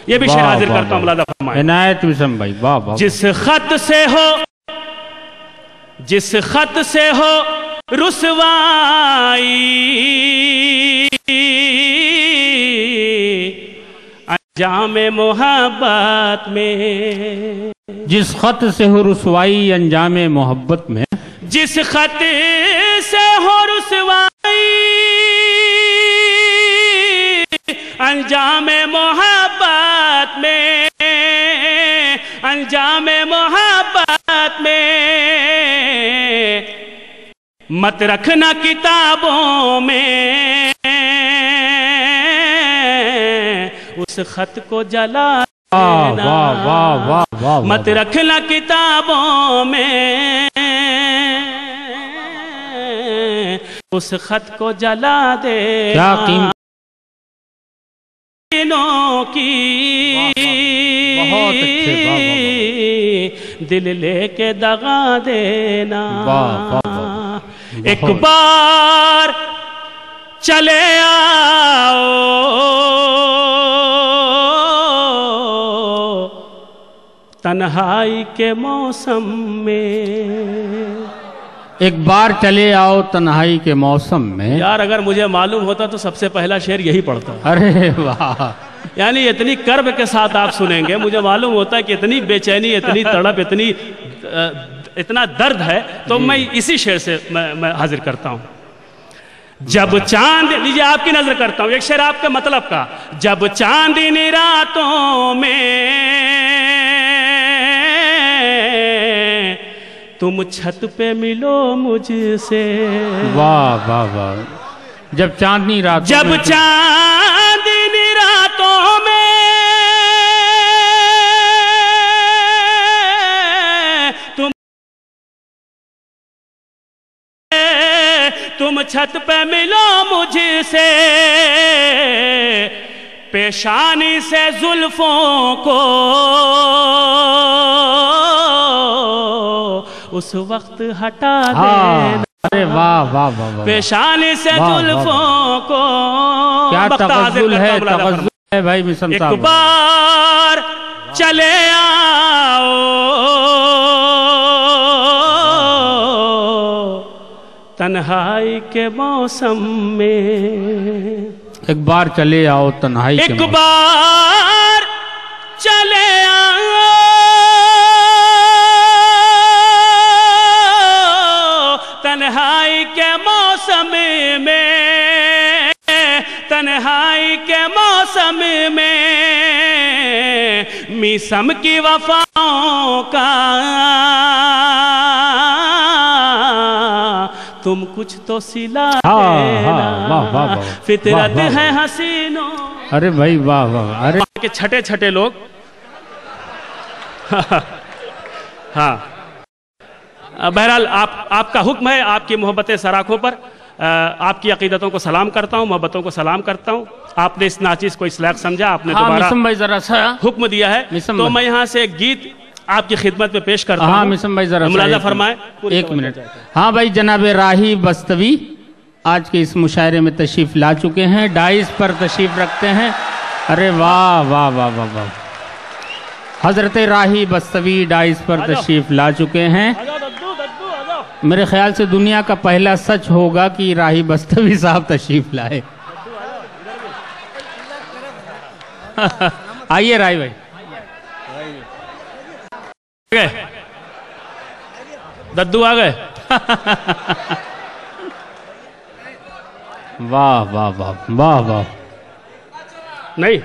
ये भी शेर हाजिर करता हूं, मुलाजा फरमाएं। इनायत मिसम भाई, वाह वाह। जिस खत से हो रुसवाई, अंजामे मोहब्बत में। जिस खत से हो रुसवाई अंजामे मोहब्बत में। जिस खत से हो रुसवाई अंजामे मोहब्बत में, अंजामे मोहब्बत में। मत रखना किताबों में उस खत को जला देना। वाह वाह वाह वाह। मत रखना किताबों में उस खत को जला देना। क्या की बहुत अच्छे, वाह वाह। दिल लेके दगा देना। वाह वाह। एक बार चले आओ तन्हाई के मौसम में। एक बार चले आओ तन्हाई के मौसम में। यार अगर मुझे मालूम होता तो सबसे पहला शेर यही पढ़ता। अरे वाह। यानी इतनी कर्ब के साथ आप सुनेंगे, मुझे मालूम होता है कि इतनी बेचैनी, इतनी तड़प, इतना दर्द है, तो मैं इसी शेर से मैं हाजिर करता हूं। जब चांद, लीजिए आपकी नजर करता हूं, एक शेर आपके मतलब का। जब चांदनी रातों में तुम छत पे मिलो मुझसे। वाह वाह वाह। जब चांदनी रातों, जब चांदनी रातों में तुम छत पे मिलो मुझसे, पेशानी से जुल्फों को उस वक्त हटा देना। अरे वाह वाह वाह। पेशानी से जुल्फों को। क्या तवज्जुल है, तवज्जुल है भाई मिसम साहब। एक बार चले आओ तन्हाई के मौसम में। एक बार चले आओ तन्हाई के मौसम। एक बार चले आओ तन्हाई के मौसम में, तन्हाई के मौसम में। मिसम की वफाओं का तुम कुछ तो सिला देना। फितरत है हसीनों। अरे भाई वाह वाह। अरे के छठे छठे लोग हाँ। बहरहाल आपका हुक्म है, आपकी मोहब्बत सराखों पर आपकी अकीदतों को सलाम करता हूँ, मोहब्बतों को सलाम करता हूँ। आपने इस नाचीज को इस लायक समझा, आपने दोबारा भाई जरा सा हुक्म दिया है, तो मैं यहाँ से एक गीत आपकी खिदमत में पेश करता हूँ। हाँ मिसम भाई जरा मुलाजा फरमाए। एक मिनट। हाँ भाई, जनाब राही बस्तवी आज के इस मुशायरे में तशरीफ ला चुके हैं, डाइस पर तशरीफ रखते हैं। अरे वाह वाह वाह वाह वाह। हजरत राही बस्तवी डाइस पर तशरीफ ला चुके हैं। मेरे ख्याल से दुनिया का पहला सच होगा कि राही बस्तवी साहब तशरीफ लाए। आइए राही भाई। गए दद्दू आ गए। वाह वाह वाह वाह वाह। नहीं,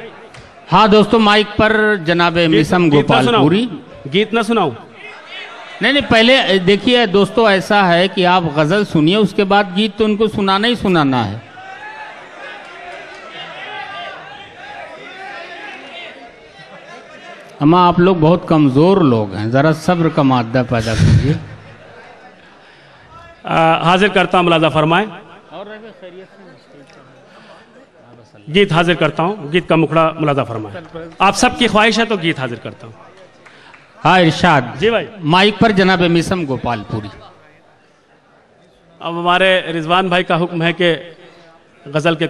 हाँ दोस्तों, माइक पर जनाबे मिसम गोपालपुरी। गीत ना सुनाऊं? नहीं नहीं, पहले देखिए दोस्तों, ऐसा है कि आप गजल सुनिए, उसके बाद गीत तो उनको सुनाना ही सुनाना है। अम्मा आप लोग बहुत कमजोर लोग हैं, जरा सब्र का मादा पैदा कीजिए। हाजिर करता हूं, मुलाजा फरमाएं। गीत हाजिर करता हूं, गीत का मुखड़ा मुलाजा फरमाएं। आप सबकी ख्वाहिश है तो गीत हाजिर करता हूं। हाँ इरशाद जी भाई। माइक पर जनाब मिसम गोपालपुरी। अब हमारे रिजवान भाई का हुक्म है कि गजल के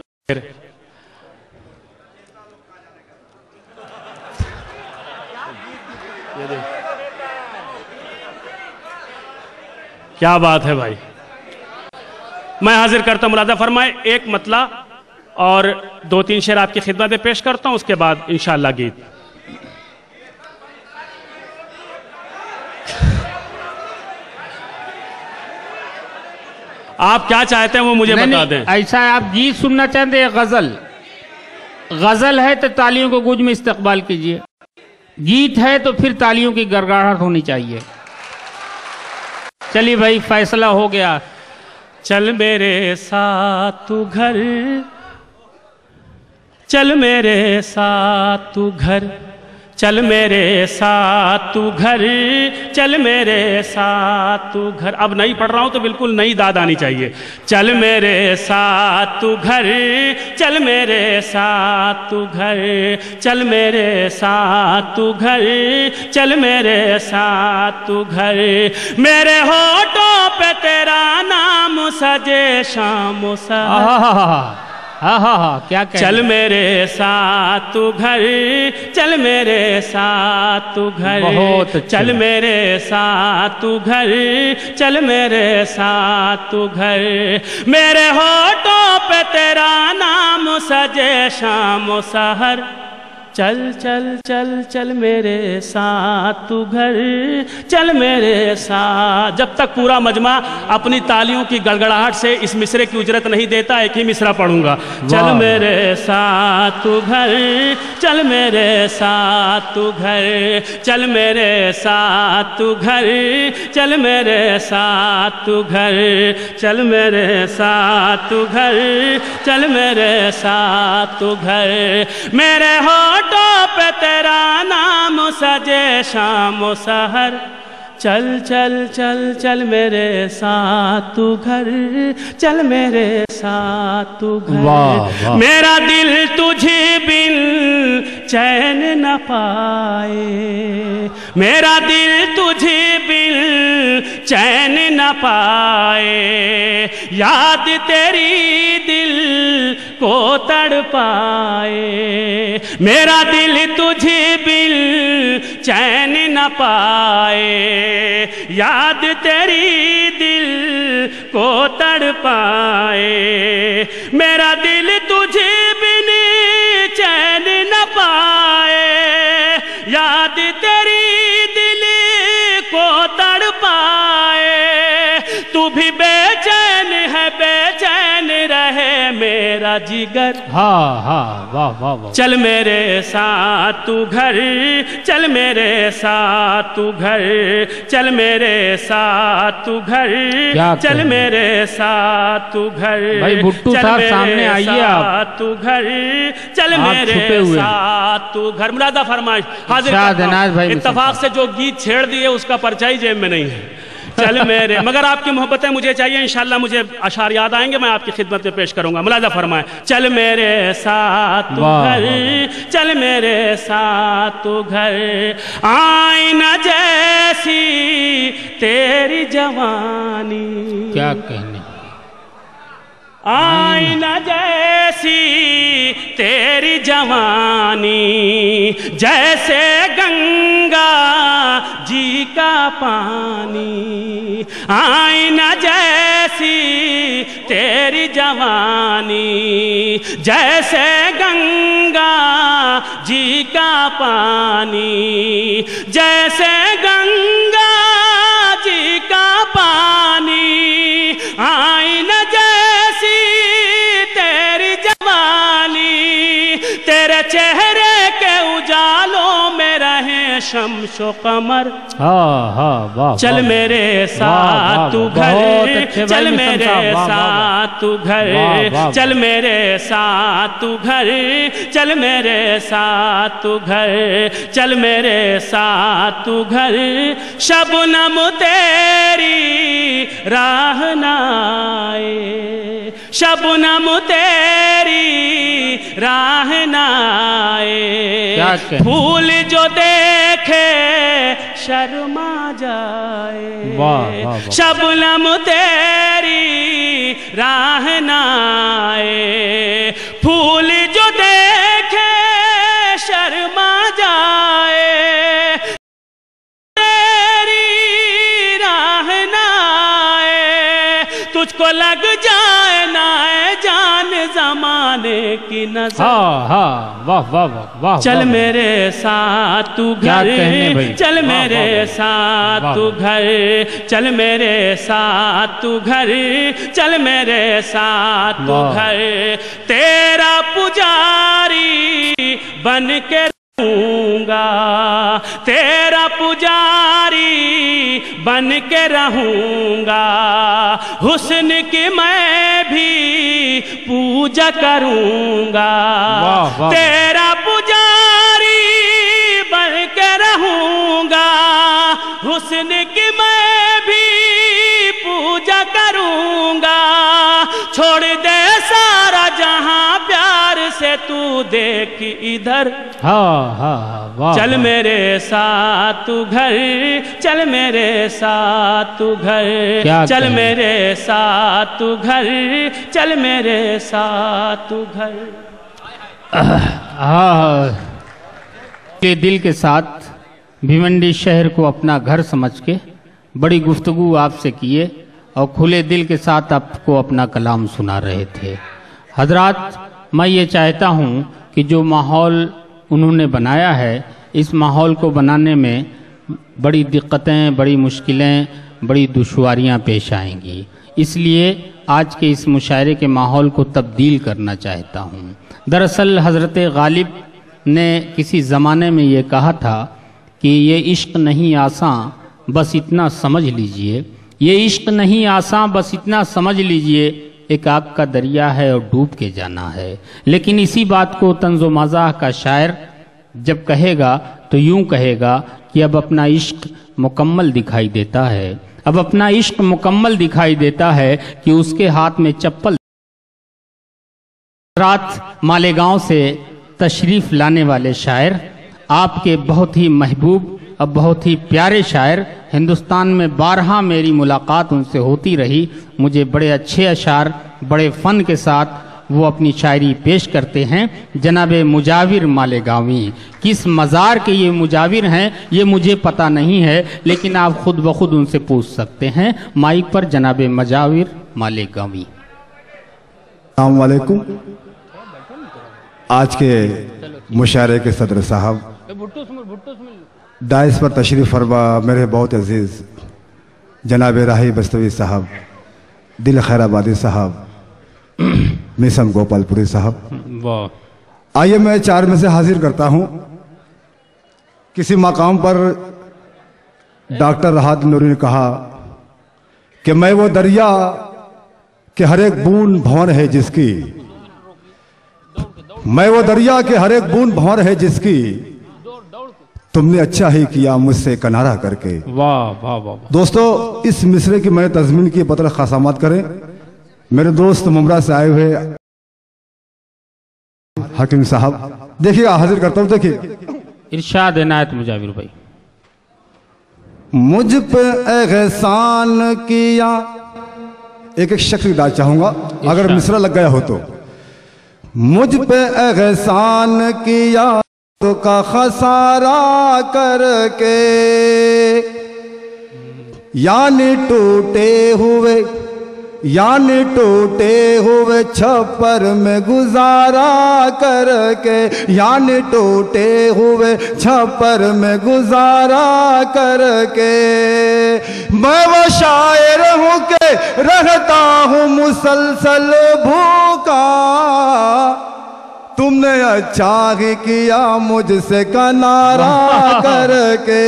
क्या बात है भाई। मैं हाजिर करता हूं, मुलाजा फरमाए एक मतला और 2-3 शेर आपकी खिदमत में पेश करता हूं, उसके बाद इंशाअल्लाह गीत। आप क्या चाहते हैं वो मुझे बता दें। ऐसा है, आप गीत सुनना चाहते हैं, गजल? गजल है तो तालियों को गूंज में इस्तकबाल कीजिए, गीत है तो फिर तालियों की गड़गड़ाहट होनी चाहिए। चलिए भाई, फैसला हो गया। चल मेरे साथ तू घर, चल मेरे साथ तू घर, चल मेरे साथ तू घर, चल मेरे साथ तू घर। अब नहीं पढ़ रहा हूं तो बिल्कुल नई दाद आनी चाहिए। चल मेरे साथ तू घर, चल मेरे साथ तू घर, चल मेरे साथ तू घर, चल मेरे साथ तू घर। मेरे होठों पे तेरा नाम सजे शाम सहर। हाँ, क्या कह। चल मेरे साथ तू घर, चल मेरे साथ तू घर, बहुत चल मेरे साथ तू घर, चल मेरे साथ तू घर। मेरे होठों पे तेरा नाम सजे शाम सहर। चल चल चल चल मेरे साथ तू घर, चल मेरे साथ। जब तक पूरा मजमा अपनी तालियों की गड़गड़ाहट से इस मिसरे की उजरत नहीं देता, एक ही मिसरा पढ़ूंगा। चल मेरे साथ तू घर, चल मेरे साथ तू घर, चल मेरे साथ तू घर, चल मेरे साथ तू घर, चल मेरे साथ तू घर, चल मेरे साथ तू घर। मेरे होठों पे तेरा नाम सजे शाम सहर। चल चल चल चल मेरे साथ तू घर, चल मेरे साथ तू घर। मेरा दिल तुझे बिन चैन न पाए, मेरा दिल तुझे बिन चैन न पाए। याद तेरी दिल को तड़पाए, मेरा दिल तुझे बिन चैन न पाए। याद तेरी दिल को तड़पाए, मेरा दिल तुझे बिन चैन न पाए। याद तेरी दिल को तड़पाए। तू भी बेचैन है, बेचैन रहे मेरा जिगर। हाँ हाँ, वाह वाह वाह। चल मेरे साथ तू घर, चल मेरे साथ तू घर, चल मेरे साथ तू घर, चल मेरे साथ तू घर। भाई भुट्टू साहब सामने आइए आप। तू घर, चल मेरे साथ तू घर। मुलादा फरमाइश हाजिर। इत्तफाक से जो गीत छेड़ दिए उसका पर्चा ही जेब में नहीं है। चल मेरे, मगर आपकी मोहब्बतें मुझे चाहिए, इंशाल्लाह मुझे अशार याद आएंगे, मैं आपकी खिदमत में पेश करूंगा। मुलाजा फरमाए। चल मेरे साथ तू घर, चल मेरे साथ तू घर। आईना जैसी तेरी जवानी, क्या कहने। आईना जैसी तेरी जवानी, जैसे गंगा जी का पानी। आईना जैसी तेरी जवानी, जैसे गंगा जी का पानी, जैसे गंगा जी का पानी। आईना जैसी तेरी जवानी, तेरे चेहरे के उजालों में रहे शम्सो कमर। हाँ हाँ, वाह। चल मेरे साथ तू घर, चल मेरे साथ तू घर, चल मेरे साथ तू घर, चल मेरे साथ तू घर, चल मेरे साथ तू घर। शबनम तेरी राह न आए, शबनम तेरी राह न आए। फूल जो देखे शर्मा जाए, शबनम तेरी राह न आए। फूल जो देखे शर्मा जाए, तेरी राह न तुझको लग जाए ना है जान जमाने की नजर। हाँ हाँ, वाह वाह वाह वाह। चल मेरे साथ तू घर, चल मेरे साथ तू घर, चल मेरे साथ तू घर, चल मेरे साथ तू घर। तेरा पुजारी बन के रहूंगा, तेरा पुजारी बन के रहूंगा। हुस्न की मैं भी पूजा करूंगा, तेरा पुजारी बन के रहूंगा। हुस्न की मैं भी पूजा करूंगा। छोड़ दे सारा जहां प्यार से तू देख इधर। हाँ हाँ वाह। चल मेरे साथ तू घर, चल मेरे साथ तू घर, चल मेरे साथ तू घर, चल मेरे साथ तू घर। हाँ, के दिल के साथ भिवंडी शहर को अपना घर समझ के बड़ी गुफ्तगू आपसे किए और खुले दिल के साथ आपको अपना कलाम सुना रहे थे। हजरात, मैं ये चाहता हूँ कि जो माहौल उन्होंने बनाया है, इस माहौल को बनाने में बड़ी दिक्कतें, बड़ी मुश्किलें, बड़ी दुश्वारियाँ पेश आएंगी। इसलिए आज के इस मुशायरे के माहौल को तब्दील करना चाहता हूँ। दरअसल हज़रत गालिब ने किसी ज़माने में ये कहा था कि ये इश्क नहीं आसान, बस इतना समझ लीजिए। ये इश्क नहीं आसान, बस इतना समझ लीजिए। एक आग का दरिया है और डूब के जाना है। लेकिन इसी बात को तंज़ो मज़ाह का शायर जब कहेगा तो यूं कहेगा कि अब अपना इश्क मुकम्मल दिखाई देता है, अब अपना इश्क मुकम्मल दिखाई देता है कि उसके हाथ में चप्पल। रात मालेगांव से तशरीफ़ लाने वाले शायर, आपके बहुत ही महबूब और बहुत ही प्यारे शायर, हिंदुस्तान में 12 मेरी मुलाकात उनसे होती रही। मुझे बड़े अच्छे अशार, बड़े फ़न के साथ वो अपनी शायरी पेश करते हैं। जनाब मुजाविर मालेगांवी, किस मज़ार के ये मुजाविर हैं ये मुझे पता नहीं है, लेकिन आप खुद ब खुद उनसे पूछ सकते हैं। माइक पर जनाब मुजाविर मालेगांवी। अस्सलाम वालेकुम। आज के मुशायरे के सदर साहब, डाइस पर तशरीफ़ फरमा मेरे बहुत अजीज़ जनाब राही बस्तवी साहब, दिल खैराबादी साहब, मिसम गोपालपुरी साहब। आइए मैं 4 में से हाजिर करता हूँ। किसी मकाम पर डॉक्टर राहत नूरी ने कहा कि मैं वो दरिया के हर एक बूंद भंवर है जिसकी, मैं वो दरिया के हर एक बूंद भंवर है जिसकी, तुमने अच्छा ही किया मुझसे किनारा करके। वाह वाह वाह। दोस्तों, इस मिसरे की मैंने तज़मीन की बतौर ख़ासामत करें। मेरे दोस्त मुमरा से आए हुए हकीम साहब, देखिए हाजिर करता हूँ। देखिए इरशाद इनायत मुजाविर भाई। मुझ पे एहसान किया, एक एक शख्स की दाद चाहूंगा अगर मिसरा लग गया हो तो। मुझ पे एहसान किया तो का खसारा करके, यानी टूटे हुए छप्पर में गुजारा करके, यानी टूटे हुए छप्पर में गुजारा करके। मैं वो शायर हूँ के रहता हूँ मुसलसल भूखा, तुमने अच्छा ही किया मुझसे किनारा करके,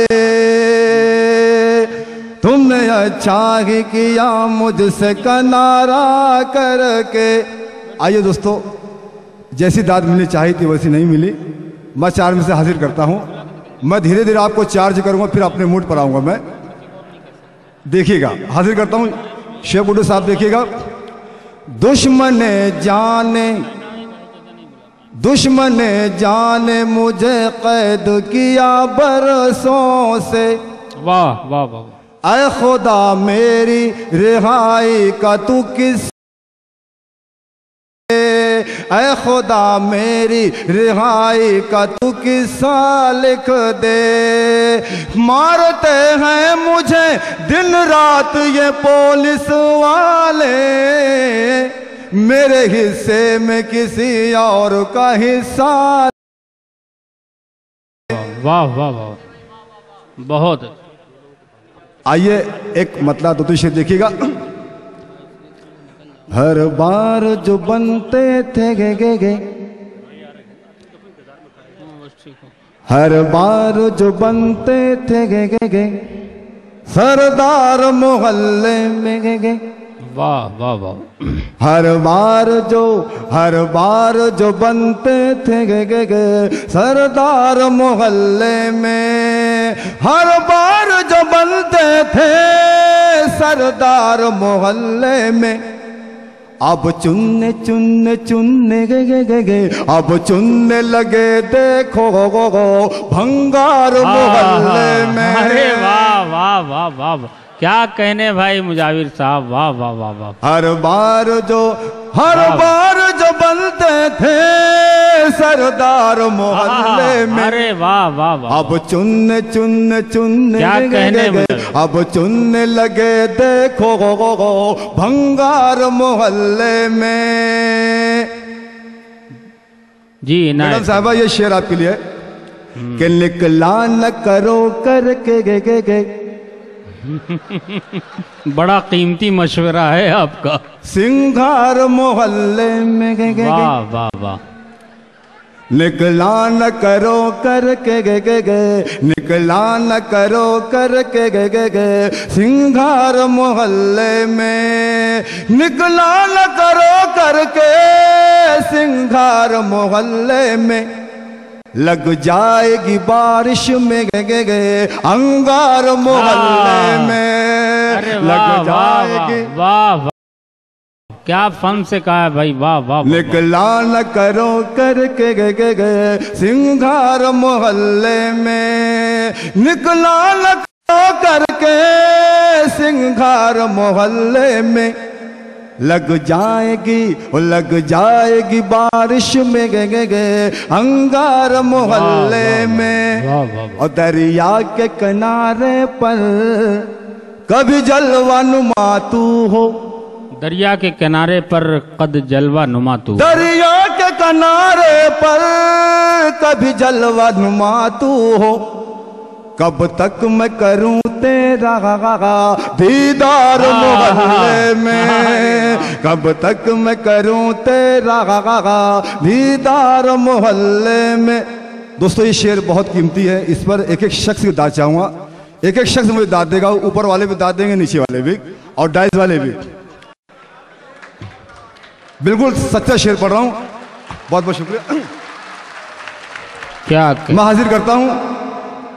तुमने अच्छा ही किया मुझसे किनारा करके। आइए दोस्तों, जैसी दाद मिलनी चाहिए थी वैसी नहीं मिली। मैं 4 में से हाजिर करता हूँ। मैं धीरे धीरे आपको चार्ज करूँगा, फिर अपने मूड पर आऊँगा मैं। देखिएगा, हाजिर करता हूँ शेख बुड्ढू साहब। देखिएगा। दुश्मन जाने मुझे कैद किया बरसों से, वाह वाह वाह। ऐ खुदा मेरी रिहाई का तू किस, ऐ खुदा मेरी रिहाई का तू किस्सा लिख दे। मारते हैं मुझे दिन रात ये पुलिस वाले, मेरे हिस्से में किसी और का हिस्सा। वाह वाह वाह, बहुत। आइए एक मतलब तो शेर देखिएगा। हर बार जो बनते थे गे हर बार जो बनते थे गे सरदार मोहल्ले में गे। वाह वाह वाह। हर बार जो बनते थे गे सरदार मोहल्ले में, हर बार जो बनते थे सरदार मोहल्ले में। अब चुनने चुनने चुनने गे अब चुनने लगे देखो भंगार मोहल्ले में। अरे वाह वाह वाह वाह, क्या कहने भाई मुजाविर साहब, वाह वाह वाह वाह। हर बार जो बनते थे सरदार मोहल्ले में। अरे वाह वाह वाह। अब चुनने चुनने चुनने क्या कहने, अब चुनने लगे देखो भंगार मोहल्ले में। जी मैडम साहबा ये शेर आपके लिए कि निकला न करो करके गे बड़ा कीमती मशवरा है आपका। सिंगार मोहल्ले में गे वाह वाह वाह। निकला न करो करके गे निकला न करो करके गे सिंगार मोहल्ले में। निकला न करो करके सिंगार मोहल्ले में। लग जाएगी बारिश में गे अंगार मोहल्ले में। लग जाएगी। वाह वाह, क्या फन से कहा है भाई, वाह वाह। निकला न करो करके गे सिंगार मोहल्ले में। निकला न करो करके सिंगार मोहल्ले में। लग जाएगी बारिश में गे अंगार मोहल्ले में। और दरिया के किनारे पर कभी जलवा नुमा तू हो। दरिया के किनारे पर कद जलवा नुमा तू। दरिया के किनारे पर कभी जलवा नुमा तू हो। कब तक मैं करूं तेरा दीदार मोहल्ले में। कब तक मैं करूं तेरा दीदार मोहल्ले में। दोस्तों ये शेर बहुत कीमती है, इस पर एक एक शख्स की दाद चाहूंगा। एक एक शख्स मुझे दाद देगा, ऊपर वाले भी दाद देंगे, नीचे वाले भी और डाइस वाले भी। बिल्कुल सच्चा शेर पढ़ रहा हूं, बहुत बहुत शुक्रिया। क्या मैं हाजिर करता हूं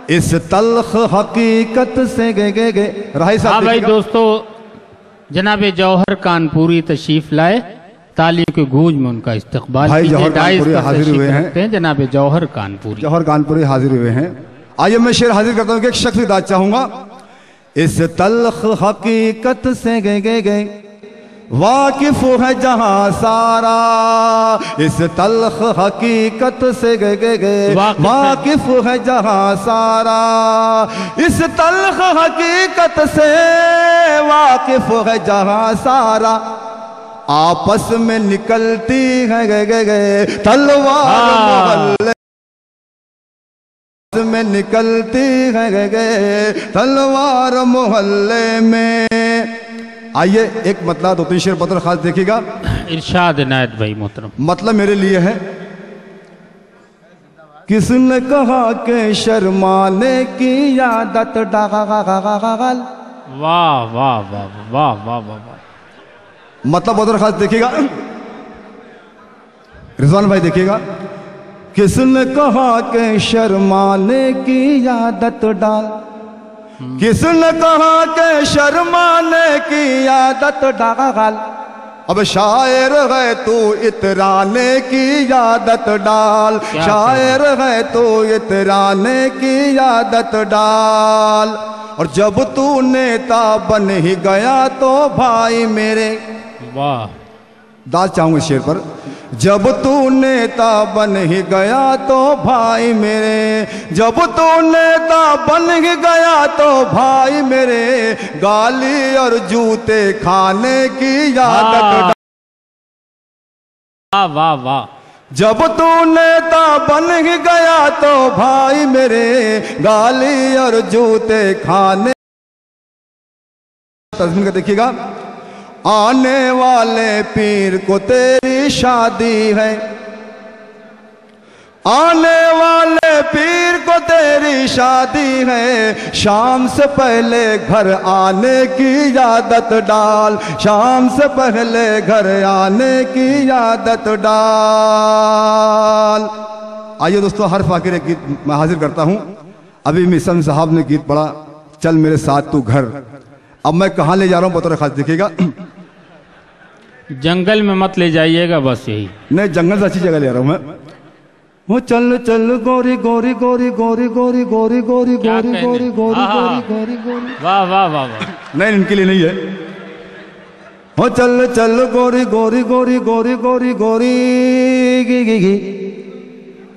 इस तल्ख हकीकत से गे राही साहब। भाई दोस्तों, जनाबे जौहर कानपुरी तशरीफ लाए, तालियों के गूंज में उनका इस्तकबाल। भाई जौहर कानपुरी हाजिर हुए हैं। जनाबे जौहर कानपुरी हाजिर हुए हैं। आइए मैं शेर हाजिर करता हूं कि एक शख्स की दाद चाहूंगा। इस तल्ख हकीकत से गे वाकिफ है जहां सारा। इस तल्ख हकीकत से गे वाकिफ है जहां सारा। इस तल्ख हकीकत से वाकिफ है जहां सारा। आपस में निकलती है गे तलवार मोहल्ले में। निकलती है गे तलवार मोहल्ले में। आइए एक मतलब दो तीन शेर बतौर खास देखिएगा। इरशाद इनायत भाई मोहतरम। मतलब मेरे लिए है। किसने कहा कि शर्माने की आदत डाल। वाह वाह वाह वाह वाह वाह। मतलब बतौर खास देखिएगा, रिजवान भाई देखिएगा। किसने कहा कि शर्माने की आदत डाल। किसने कहा कि शर्माने की आदत डाल। अब शायर है तू इतराने की आदत डाल। शायर है तू इतराने की आदत डाल। और जब तू नेता बन ही गया तो भाई मेरे। वाह, दाद चाहूंगा शेर पर। जब तू नेता बन ही गया तो भाई मेरे, जब तू नेता बन ही गया तो भाई मेरे, गाली और जूते खाने की आदत। वाह वाह वाह। जब तू नेता बन ही गया तो भाई मेरे, गाली और जूते खाने। तस्वीर का देखिएगा, आने वाले पीर को तेरी शादी है, आने वाले पीर को तेरी शादी है, शाम से पहले घर आने की आदत डाल, शाम से पहले घर आने की आदत डाल। आइए दोस्तों, हर फाकिर एक गीत मैं हाजिर करता हूं। अभी मिशन साहब ने गीत पढ़ा, चल मेरे साथ तू घर। अब मैं कहाँ ले जा रहा हूँ बतौर खास देखिएगा। जंगल में मत ले जाइएगा, बस यही। नहीं, जंगल से अच्छी जगह ले रहा हूँ मैं। वो चल चल गोरी गोरी गोरी गोरी गोरी गोरी गोरी गोरी गोरी गोरी गोरी गोरी। वाह वाह वाह वाह। नहीं, इनके लिए नहीं है। वो चल चल गोरी गोरी गोरी गोरी गोरी गोरी गी गी गी।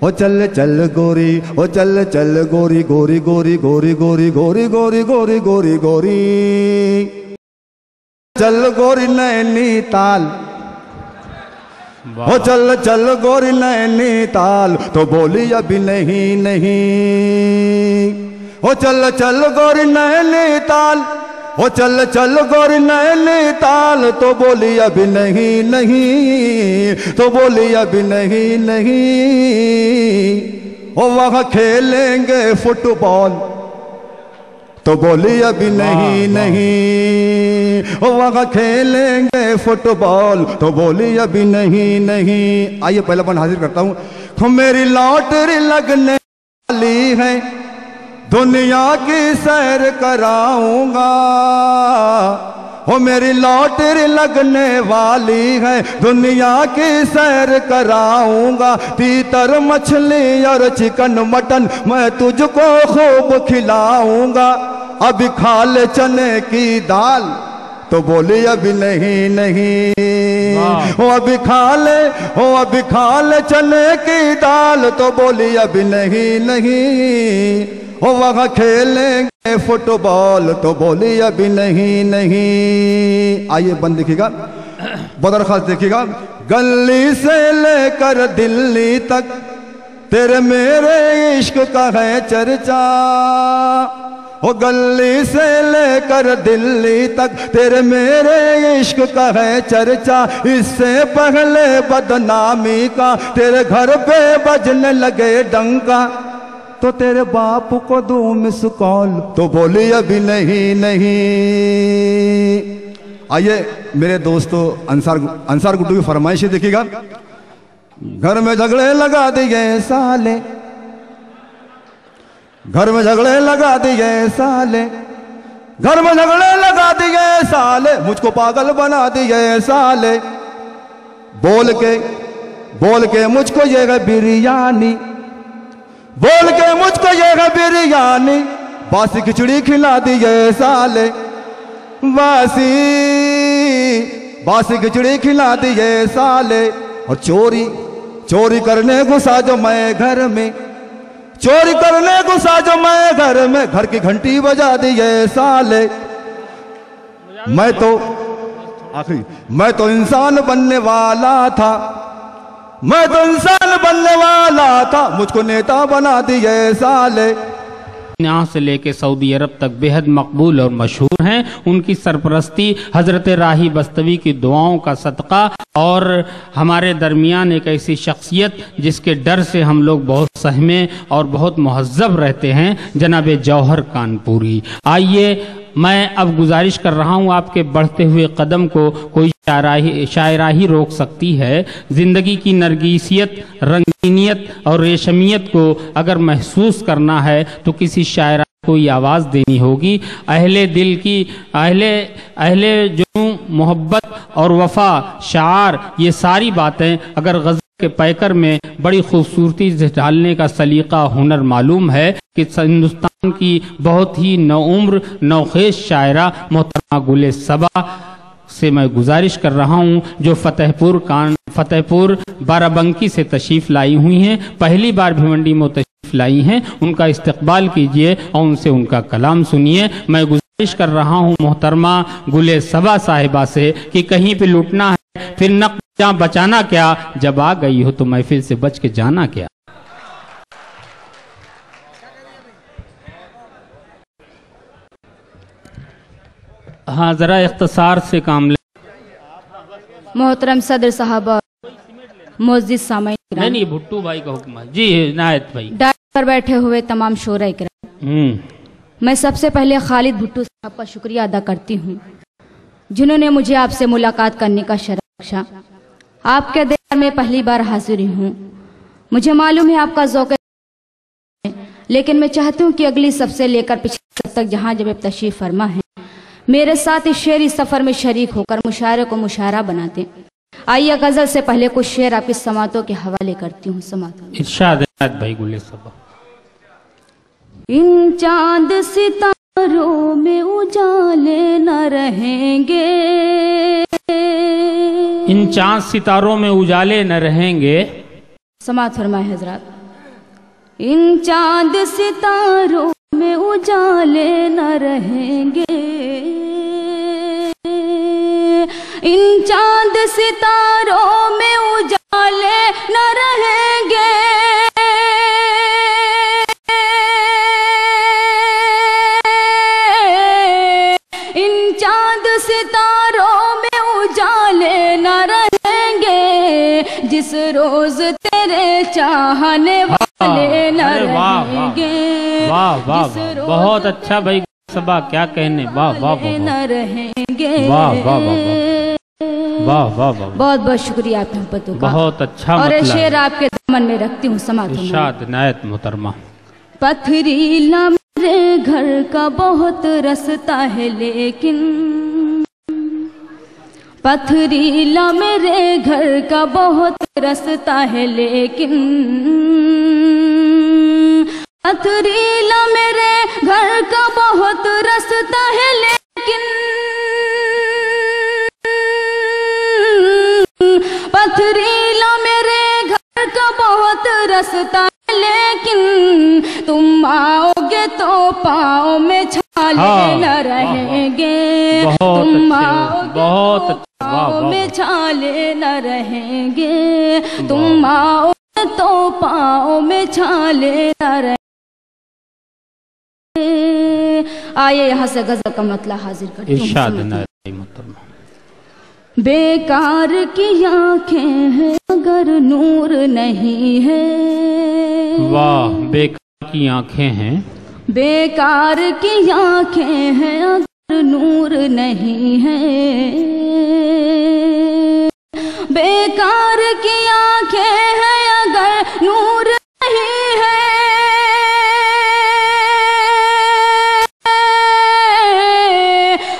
ओ चल चल गोरी, ओ चल चल गोरी गोरी गोरी गोरी गोरी गोरी गोरी गोरी गोरी गोरी। चल गोरी नैनीताल, ओ चल चल गोरी नैनीताल, तो बोली अभी नहीं नहीं। ओ चल चल गोरी नैनीताल, ओ चल चल गोरी नैनीताल, तो बोली अभी नहीं नहीं, तो बोली अभी नहीं नहीं। ओ वहाँ खेलेंगे फुटबॉल, तो बोली अभी नहीं नहीं। ओ वहाँ खेलेंगे फुटबॉल, तो बोली अभी नहीं नहीं। आइए पहला पन हाजिर करता हूँ। मेरी लॉटरी लगने वाली है, दुनिया की सैर कराऊंगा। हो मेरी लॉटरी लगने वाली है, दुनिया की सैर कराऊंगा। तीतर मछली और चिकन मटन मैं तुझको खूब खिलाऊंगा। अभी खा ले चने की दाल, तो बोली अभी नहीं नहीं। हो अभी खा ले, हो अभी खा ले चने की दाल, तो बोली अभी नहीं नहीं। हो वहाँ खेलेंगे फुटबॉल, तो बोली अभी नहीं नहीं। आइए बंद देखिएगा, बदर खास देखिएगा। गली से लेकर दिल्ली तक तेरे मेरे इश्क का है चर्चा। हो गली से लेकर दिल्ली तक तेरे मेरे इश्क का है चर्चा। इससे पहले बदनामी का तेरे घर पे बजने लगे डंका, तो तेरे बाप को दूं मिस कॉल, तो बोली अभी नहीं नहीं। आइए मेरे दोस्तों, अंसार गुड्डू की फरमाइश देखिएगा। घर में झगड़े लगा दिए साले, घर में झगड़े लगा दिए साले, घर में झगड़े लगा दिए साले, मुझको पागल बना दिए साले। बोल के मुझको ये है बिरयानी, बोल के मुझको ये है बिरयानी, बासी खिचड़ी खिला दिए साले। बासी खिचड़ी खिला दिए साले। और चोरी करने घुसा जो मैं घर में, चोरी करने घुसा जो मैं घर में, घर की घंटी बजा दिए साले। मैं तो इंसान बनने वाला था, मैं तो इंसान बनने वाला था, मुझको नेता बना दिए साले। यहाँ से लेके सऊदी अरब तक बेहद मकबूल और मशहूर हैं। उनकी सरपरस्ती हजरत राही बस्तवी की दुआओं का सदका, और हमारे दरमियान एक ऐसी शख्सियत जिसके डर से हम लोग बहुत सहमे और बहुत मुहज़्ज़ब रहते हैं, जनाब जौहर कानपुरी। आइए मैं अब गुजारिश कर रहा हूँ, आपके बढ़ते हुए कदम को कोई शायरा ही रोक सकती है। ज़िंदगी की नरगिसियत, रंगीनियत और रेशमियत को अगर महसूस करना है तो किसी शायरा को ये आवाज़ देनी होगी। अहले दिल की अहले जो मोहब्बत और वफा, शार, ये सारी बातें अगर गज़ल के पैकर में बड़ी खूबसूरती से ढालने का सलीका, हुनर मालूम है कि हिंदुस्तान की बहुत ही नौउम्र नौखेज शायरा मोहतरमा गुले सबा से मैं गुजारिश कर रहा हूं जो फतेहपुर बाराबंकी से तशरीफ लाई हुई हैं, पहली बार भिवंडी में तशरीफ लाई हैं, उनका इस्तकबाल कीजिए और उनसे उनका कलाम सुनिए। मैं गुजारिश कर रहा हूं मोहतरमा गुले सबा साहिबा से कि कहीं पे लुटना है फिर न बचाना क्या, जब आ गई हो तो महफिल से बच के जाना क्या। हाँ, जरा इख्तिसार से काम ले। मोहतरम सदर साहब और मौजूद सामईन, नहीं भुट्टू भाई का हुक्म है। जी नायत भाई। डायस पर बैठे हुए तमाम शोरा किराम, मैं सबसे पहले खालिद भुट्टू साहब का शुक्रिया अदा करती हूँ जिन्होंने मुझे आपसे मुलाकात करने का शरफ बख्शा। आपके दरबार में पहली बार हाजिर हूँ। मुझे मालूम है आपका ज़ौक़ है, लेकिन मैं चाहती हूँ कि अगली सबसे लेकर पिछले तक जहाँ जब तशरीफ़ फरमा है मेरे साथ इस शेरी सफ़र में शरीक होकर मुशायरे को मुशायरा बनाते। आइए गज़ल से पहले कुछ शेर आपकी समातों के हवाले करती हूँ। समातों इरशाद भाई गुले सबा। इन चांद सितारों में उजाले न रहेंगे, इन चांद सितारों में उजाले न रहेंगे। समात फरमाए हजरात। इन चांद सितारों में उजाले न रहेंगे, इन चांद सितारों में उजाले न रहेंगे, इन चांद सितारों में उजाले न रहेंगे, जिस रोज तेरे चाहने वाले न रहेंगे। वाह वाह, बहुत अच्छा भाई सबा, क्या कहने। वाह वाह न रहेंगे। वाह वाह वाह वाह वाह, बहुत बहुत शुक्रिया आप मोहब्बतों का। बहुत अच्छा। और शेर आपके दामन में रखती हूँ। समात इरशाद नायत मोहतरमा। पथरीला मेरे घर का बहुत रास्ता है लेकिन, पथरीला मेरे घर का बहुत रास्ता है लेकिन, पथरीला मेरे घर का बहुत रास्ता है लेकिन, पथरीला मेरे घर का बहुत रास्ता है लेकिन, तुम आओगे तो पाँव में छाले न रहेंगे, तुम आओगे तो पाँव में छाले न रहेंगे, तुम आओगे तो पाँव में छाले न रहेंगे। आइए यहाँ से गजल का मतलब हाजिर करती हूँ। इरशाद नायत मोहतरमा। बेकार की आंखें हैं अगर नूर नहीं है। वाह, बेकार की आंखें हैं, बेकार की आंखें हैं अगर नूर नहीं है, बेकार की आंखें हैं अगर नूर नहीं है,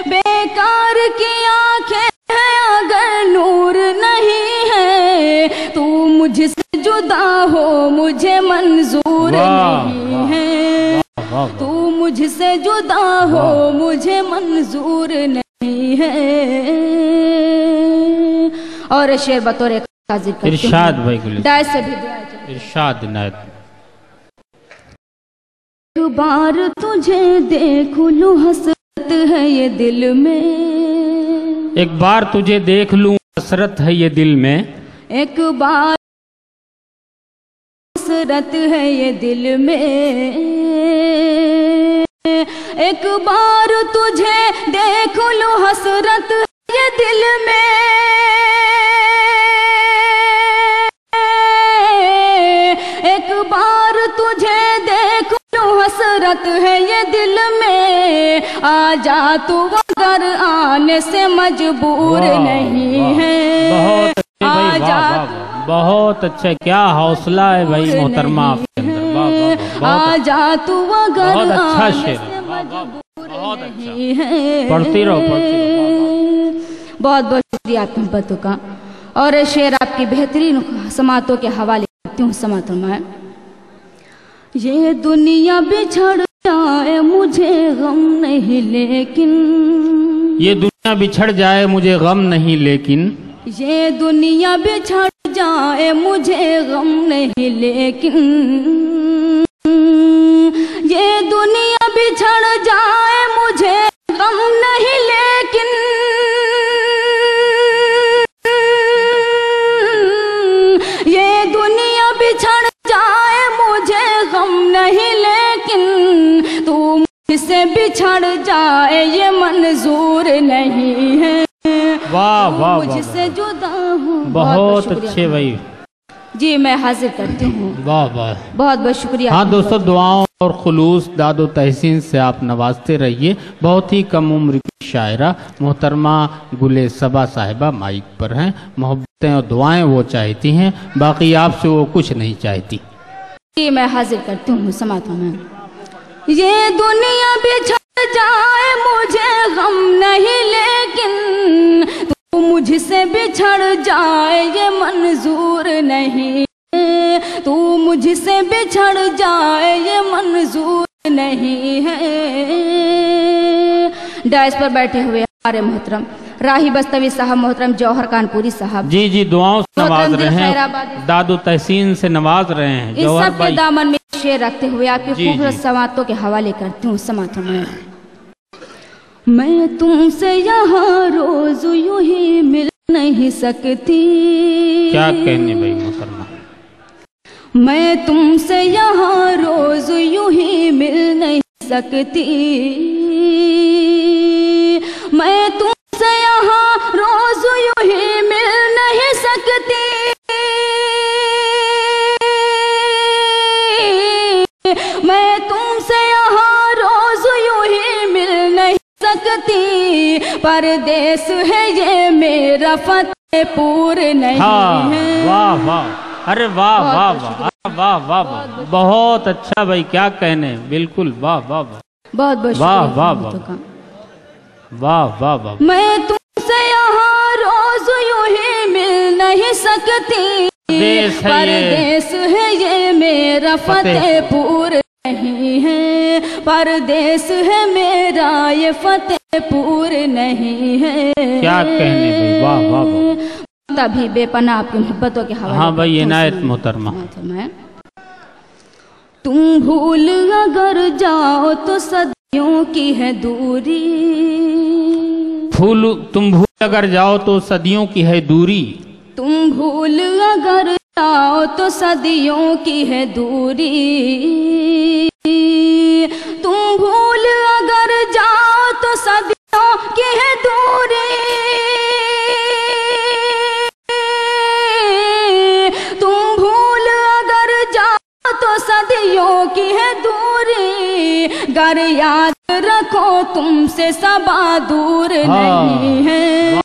बेकार की आंखें हैं अगर नूर नहीं है, तू मुझसे जुदा हो मुझे मंजूर नहीं है, तू मुझसे जुदा हो मुझे मंजूर नहीं है। और शेर बतौर हाजिर करती हूं। इरशाद भाई गुल। डाय से भी दुआ चाहिए। इरशाद नायत। एक बार तुझे देख लूं हसरत है ये दिल में, एक बार तुझे देख लूं हसरत है ये दिल में, एक बार हसरत है ये दिल में, एक बार तुझे देख लूं हसरत है ये दिल में, एक बार तुझे देख लूं हसरत है ये दिल में, आ जा तू अगर आने से मजबूर नहीं है, आ जा बहुत अच्छा, क्या हौसला है भाई मोहतरमा आपके अंदर। आ जा तू अगर बहुत अच्छा शेर, बहुत नहीं है। पढ़ती रहो पढ़ती रहो। बहुत बहुत शुक्रिया आपकी मोहब्बतों का। और शेर आपकी बेहतरीन समातों के हवाले करती हूँ। समातों में ये दुनिया बिछड़ जाए मुझे गम नहीं लेकिन, ये दुनिया बिछड़ जाए मुझे गम नहीं लेकिन, ये दुनिया बिछड़ जाए मुझे गम नहीं लेकिन, ये दुनिया बिछड़ जाए मुझे गम नहीं लेकिन, ये दुनिया बिछड़ जाए मुझे गम नहीं लेकिन, तू मुझसे बिछड़ जाए ये मंजूर नहीं है। वाह वाह, मुझसे जुदा हूँ। बहुत अच्छे भाई जी, मैं हाजिर करती हूँ। वाह वाह, बहुत बहुत शुक्रिया। हाँ दोस्तों, दुआओं और खुलूस दादो तहसीन से आप नवाजते रहिए। बहुत ही कम उम्र की शायरा मोहतरमा गुले सबा साहिबा माइक पर हैं। मोहब्बतें और दुआएं वो चाहती हैं, बाकी आपसे वो कुछ नहीं चाहती। जी, मैं हाजिर करती हूँ समातों में। ये दुनिया बिछड़ जाए मुझे गम नहीं लेकिन, तू मुझसे बिछड़ जाए ये मंजूर नहीं, तू मुझसे बिछड़ जाए ये मंजूर नहीं है। डाइस पर बैठे हुए हमारे मोहतरम राही बस्तवी साहब, मोहतरम जौहर कानपुरी साहब, जी जी दुआओं से नवाज रहे हैं, दादो तहसीन से नवाज रहे हैं। इस सब के दामन में शेर रखते हुए आपकी खूबसूरत समातों के हवाले करती हूँ। समातों में मैं तुमसे यहाँ रोज यूं ही मिल नहीं सकती, क्या कहने भाई मोहतरमा, मैं तुमसे यहाँ रोज यूं ही मिल नहीं सकती, मैं तुमसे यहाँ रोज यूं ही मिल नहीं सकती, मैं तुमसे यहाँ रोज यूं ही मिल नहीं सकती, परदेस है ये मेरा फतेहपुर नहीं है। वाह वाह, अरे वाह वाह वाह वाह वाह वाह, बहुत अच्छा भाई, क्या कहने, बिल्कुल वाह वाह वाह, बहुत बहुत वाह वाह वाह वाह वाह वाह। मैं तुमसे यहाँ रोज यूं ही मिल नहीं सकती, परदेस है ये मेरा फतेहपुर नहीं है, परदेस है मेरा ये फतेहपुर नहीं है। क्या कहने भाई, वाह वाह वाह, तभी बेपनाह आपकी मोहब्बतों के हवाले। हाँ भाई, इनायत मोहतरमा। तुम भूल अगर जाओ तो सदियों की है दूरी, तुम भूल अगर जाओ तो सदियों की है दूरी, तुम भूल अगर जाओ तो सदियों की है दूरी, तुम भूल अगर जाओ तो सदियों की है दूरी, तुम भूल अगर जाओ तो सदियों की है दूरी, गर याद रखो तुमसे सबा दूर नहीं है,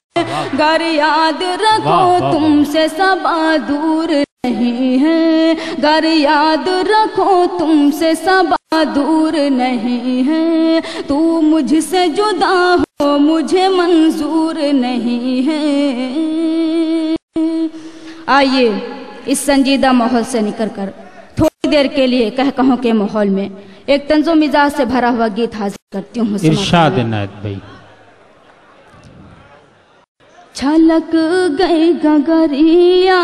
गर याद रखो तुमसे सबा दूर नहीं है, गर याद रखो तुमसे सबा दूर नहीं है, तू मुझसे जुदा हो मुझे मंजूर नहीं है। आइए इस संजीदा माहौल से निकलकर थोड़ी देर के लिए कहकहों के माहौल में एक तंजो मिजाज से भरा हुआ गीत हाजिर करती हूँ। इरशाद इनायत भाई। छलक गई गगरिया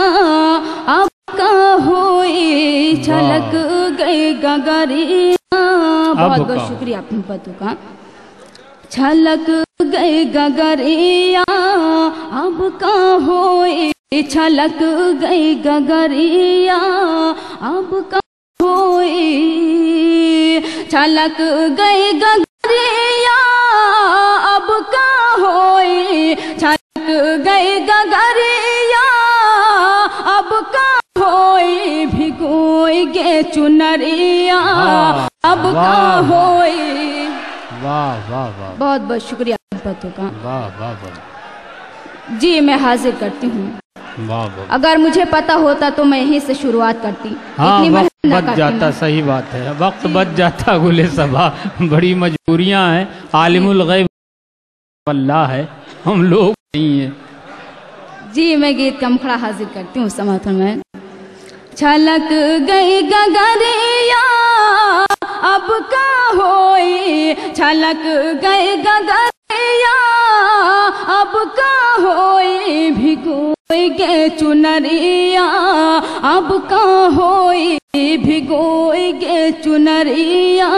अब का होई, छलक गई गगरिया, बहुत बहुत शुक्रिया अपनी बतू का। छलक गई गगरिया अब का होई, छलक गई गगरिया अब का होई, छलक गई गगरिया अब का होई, छलक गई गगरिया अब का होई, भिगोई गे चुनरिया अब का होई। वाह वाह वाह, बहुत बहुत शुक्रिया बतू का। वाह वाह वाह, जी मैं हाजिर करती हूँ। वाह वाह, अगर मुझे पता होता तो मैं यहीं से शुरुआत करती। हाँ वक्त बच जाता, सही बात है, वक्त बच जाता गुले सबा, बड़ी मजबूरियां हैं, आलिमुल गैब अल्लाह है, हम लोग नहीं है। जी मैं गीत का मुखड़ा हाजिर करती हूँ समर्थन में। छलक गई गगरिया अब का होई, छलक गई गगरिया अब का होई भिगोई गे चुनरिया, अब का होई भिगोई गे चुनरिया,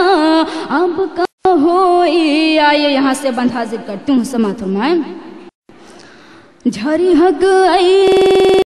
अब का होई। आइए यहाँ से बंद हाजिर करती हूँ समातुर में। झरी हग आई